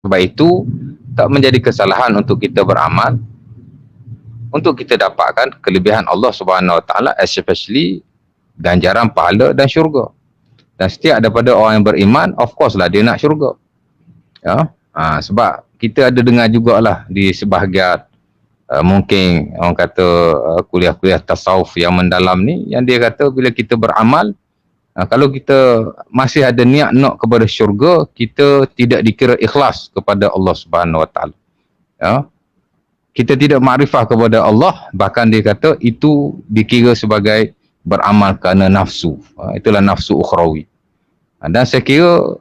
Sebab itu tak menjadi kesalahan untuk kita beramal untuk kita dapatkan kelebihan Allah Subhanahu Wa Taala, especially ganjaran pahala dan syurga. Dan setiap daripada orang yang beriman, of course lah dia nak syurga. Ya. Sebab kita ada dengar jugalah di sebahagian mungkin orang kata kuliah-kuliah tasawuf yang mendalam ni, yang dia kata bila kita beramal, kalau kita masih ada niat nak kepada syurga, kita tidak dikira ikhlas kepada Allah Subhanahu Wa Taala. Ya. Kita tidak makrifah kepada Allah, bahkan dia kata itu dikira sebagai beramal kerana nafsu. Itulah nafsu ukhrawi. Dan saya kira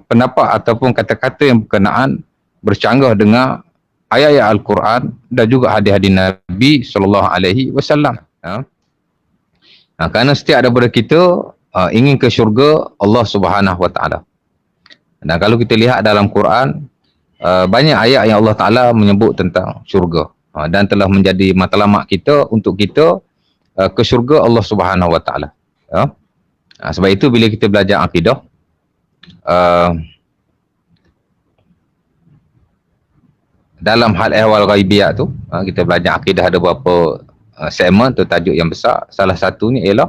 pendapat ataupun kata-kata yang berkenaan bercanggah dengan ayat-ayat Al-Quran dan juga hadis-hadis Nabi SAW. Kerana setiap daripada kita ingin ke syurga Allah Subhanahu Wa Taala. Dan kalau kita lihat dalam Quran, banyak ayat yang Allah Ta'ala menyebut tentang syurga, dan telah menjadi matlamat kita untuk kita ke syurga Allah Subhanahu Wa Ta'ala. Sebab itu bila kita belajar akidah, dalam hal ehwal ghaibiyat tu, kita belajar akidah ada beberapa segmen tu, tajuk yang besar. Salah satunya ialah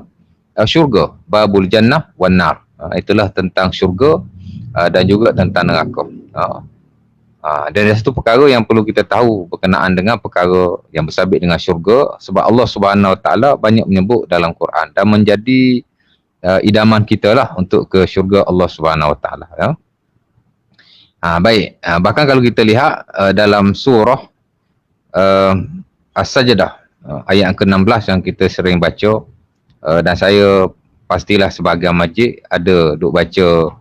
syurga, babul jannah wan nar. Itulah tentang syurga dan juga tentang neraka. Dan ada satu perkara yang perlu kita tahu berkenaan dengan perkara yang bersabit dengan syurga, sebab Allah Subhanahu Wa Taala banyak menyebut dalam Quran dan menjadi idaman kita lah untuk ke syurga Allah Subhanahu Wa Taala. Ya. Baik, bahkan kalau kita lihat dalam surah As-Sajdah, ayat ke-16 yang kita sering baca, dan saya pastilah sebahagian masjid ada duk baca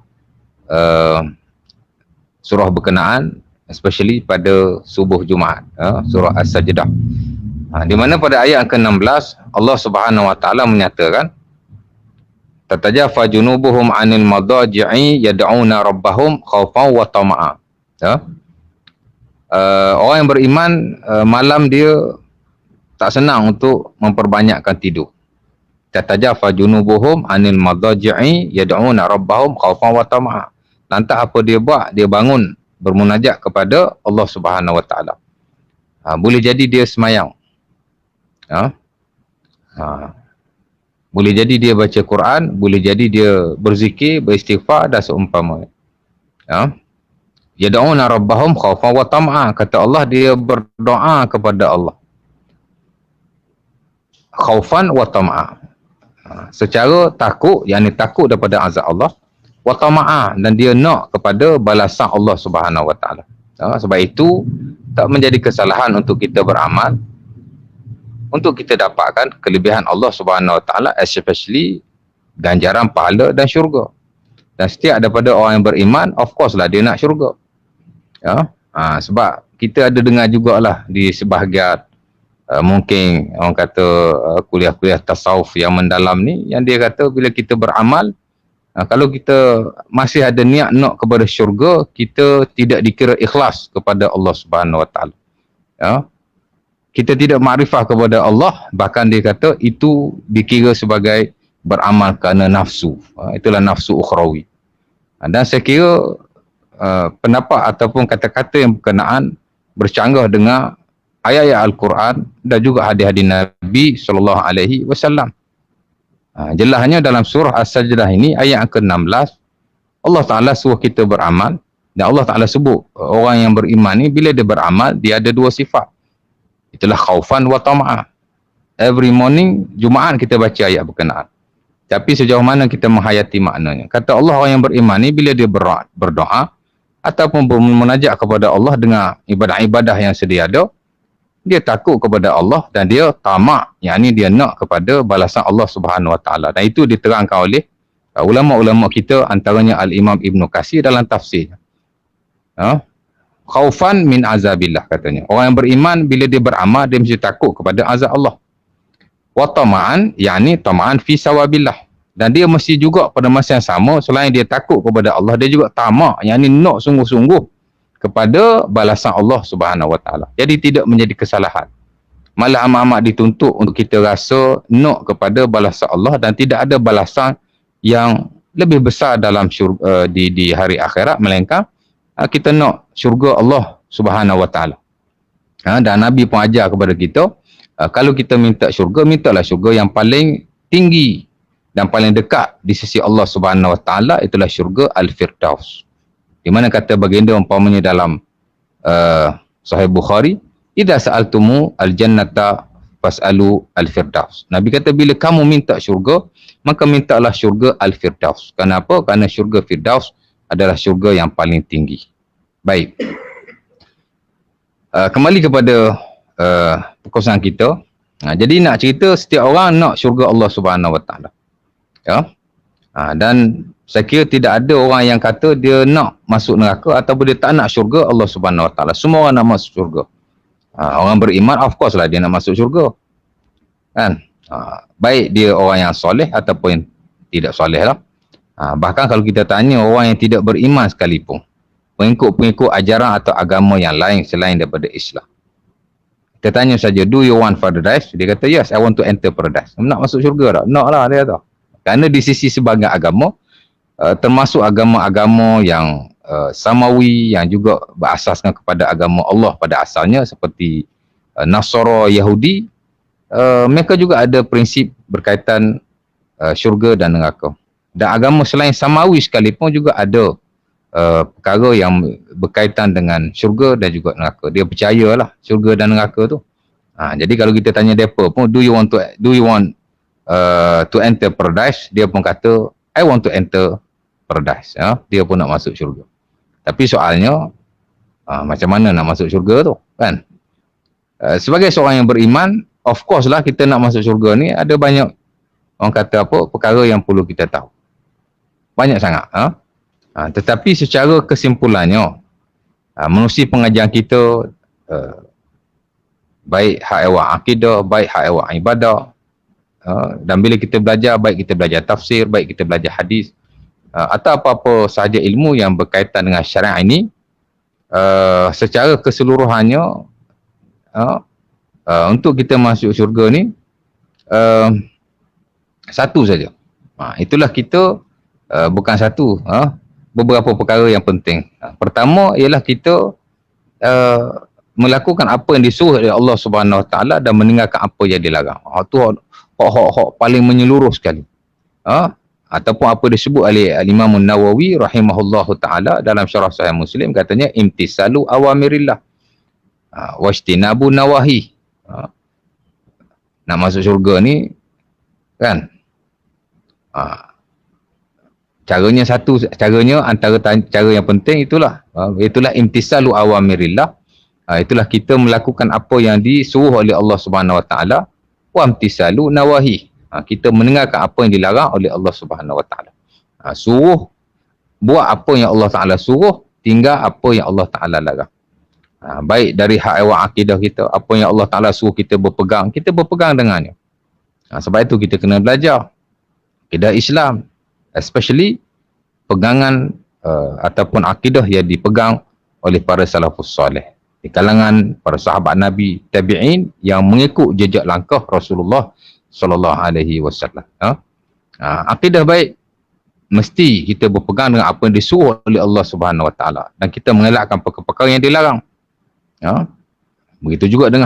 surah berkenaan, especially pada subuh Jumaat, surah As-Sajdah. Di mana pada ayat ke-16 Allah Subhanahu Wa Taala menyatakan, tatajafa junubuhum 'anil madaji'i yad'una rabbahum khaufan wa tama'a. Orang yang beriman malam dia tak senang untuk memperbanyakkan tidur. Tatajafa junubuhum 'anil madaji'i yad'una rabbahum khaufan wa tama'a. Lantas apa dia buat? Dia bangun bermunajat kepada Allah Subhanahu Wa Taala. Boleh jadi dia semayang. Boleh jadi dia baca Quran, boleh jadi dia berzikir, beristighfar dan seumpamanya. Yad'una rabbahum khaufan wa tam'a. Kata Allah, dia berdoa kepada Allah. Khaufan wa tam'a. Secara takut, yakni takut daripada azab Allah, wa tama'a, dan dia nak kepada balasan Allah Subhanahu Wa Taala. Sebab itu tak menjadi kesalahan untuk kita beramal untuk kita dapatkan kelebihan Allah Subhanahu Wa Taala, especially ganjaran pahala dan syurga. Dan setiap daripada orang yang beriman, of course lah dia nak syurga. Sebab kita ada dengar jugalah di sebahagian mungkin orang kata kuliah-kuliah tasawuf yang mendalam ni, yang dia kata bila kita beramal, kalau kita masih ada niat nak kepada syurga, kita tidak dikira ikhlas kepada Allah Subhanahu Wa Taala. Kita tidak makrifah kepada Allah, bahkan dia kata itu dikira sebagai beramal kerana nafsu. Itulah nafsu ukhrawi. Dan saya kira pendapat ataupun kata-kata yang berkenaan bercanggah dengan ayat-ayat Al-Quran dan juga hadis-hadis Nabi SAW. Jelasnya dalam surah As-Sajdah ini, ayat ke-16, Allah Ta'ala suruh kita beramal, dan Allah Ta'ala sebut orang yang beriman ni bila dia beramal, dia ada dua sifat. Itulah khaufan wa tama'ah. Every morning Jumaat kita baca ayat berkenaan. Tapi sejauh mana kita menghayati maknanya. Kata Allah, orang yang beriman ni bila dia berdoa ataupun bermunajat kepada Allah dengan ibadah-ibadah yang sedia ada, dia takut kepada Allah dan dia tamak, yakni dia nak kepada balasan Allah Subhanahu Wa Taala. Dan itu diterangkan oleh ulama-ulama kita, antaranya Al-Imam Ibn Katsir dalam tafsirnya. Khaufan min azabillah, katanya. Orang yang beriman bila dia beramal, dia mesti takut kepada azab Allah. Wa tama'an, yakni tama'an fi sawabillah. Dan dia mesti juga pada masa yang sama, selain dia takut kepada Allah, dia juga tamak, yakni nak sungguh-sungguh kepada balasan Allah Subhanahu Wa Taala. Jadi tidak menjadi kesalahan. Malah amat-amat dituntut untuk kita rasa nak kepada balasan Allah, dan tidak ada balasan yang lebih besar dalam di hari akhirat, melainkan kita nak syurga Allah Subhanahu Wa Taala. Dan Nabi pun ajar kepada kita, kalau kita minta syurga, mintalah syurga yang paling tinggi dan paling dekat di sisi Allah Subhanahu Wa Taala, itulah syurga Al-Firdaus. Di mana kata baginda umpamanya dalam Sahih Bukhari, idza sa'altumu al-jannata fas'alu al-firdaus. Nabi kata bila kamu minta syurga, maka mintalah syurga al-firdaus. Kenapa? Kerana syurga Firdaus adalah syurga yang paling tinggi. Baik. Kembali kepada perkongsian kita. Jadi nak cerita setiap orang nak syurga Allah Subhanahu Wa Taala. Ya. Dan saya kira tidak ada orang yang kata dia nak masuk neraka ataupun dia tak nak syurga Allah Subhanahu Wa Taala. Semua orang nak masuk syurga. Orang beriman, of course lah dia nak masuk syurga. Kan? Baik dia orang yang soleh ataupun tidak soleh lah. Bahkan kalau kita tanya orang yang tidak beriman sekalipun, pengikut ajaran atau agama yang lain selain daripada Islam, kita tanya saja, do you want paradise? Dia kata, yes, I want to enter paradise. Nak masuk syurga tak? Nak lah, dia kata. Kerana di sisi sebagai agama, termasuk agama-agama yang samawi, yang juga berasaskan kepada agama Allah pada asalnya, seperti Nasara, Yahudi, mereka juga ada prinsip berkaitan syurga dan neraka. Dan agama selain samawi sekalipun juga ada perkara yang berkaitan dengan syurga dan juga neraka. Dia percayalah syurga dan neraka tu. Jadi kalau kita tanya mereka pun, do you want to enter paradise? Dia pun kata, I want to enter paradise. Dia pun nak masuk syurga. Tapi soalnya, macam mana nak masuk syurga tu, kan? Sebagai seorang yang beriman, of course lah kita nak masuk syurga ni ada banyak, orang kata apa, perkara yang perlu kita tahu. Banyak sangat. Tetapi secara kesimpulannya, menerusi pengajian kita, baik hak ewak akidah, baik hak ewak ibadah, dan bila kita belajar, baik kita belajar tafsir, baik kita belajar hadis, atau apa-apa sahaja ilmu yang berkaitan dengan syariat ini, secara keseluruhannya, untuk kita masuk syurga ni, satu saja. Itulah kita, bukan satu, beberapa perkara yang penting. Pertama ialah kita melakukan apa yang disuruh oleh Allah Subhanahu Wa Taala dan meninggalkan apa yang dilarang. Itu hak paling menyeluruh sekali. Ataupun apa disebut oleh Imam Nawawi rahimahullahu taala dalam syarah Sahih Muslim, katanya imtisalu awamirillah wajtinabu nawahi. Nak masuk syurga ni, kan, caranya antara cara yang penting itulah imtisalu awamirillah. Itulah kita melakukan apa yang disuruh oleh Allah Subhanahu Wa Taala, wa imtisalu nawahi. Kita mendengarkan apa yang dilarang oleh Allah Subhanahu Wa Taala. Suruh buat apa yang Allah Taala suruh, tinggal apa yang Allah Taala larang. Baik dari hak ewak akidah kita, apa yang Allah Taala suruh kita berpegang dengannya. Sebab itu kita kena belajar akidah Islam, especially pegangan ataupun akidah yang dipegang oleh para salafus soleh di kalangan para sahabat Nabi, tabi'in yang mengikut jejak langkah Rasulullah sallallahu alaihi wasallam. Akidah baik mesti kita berpegang dengan apa yang disuruh oleh Allah Subhanahu Wa Taala dan kita mengelakkan perkara-perkara yang dilarang. Begitu juga dengan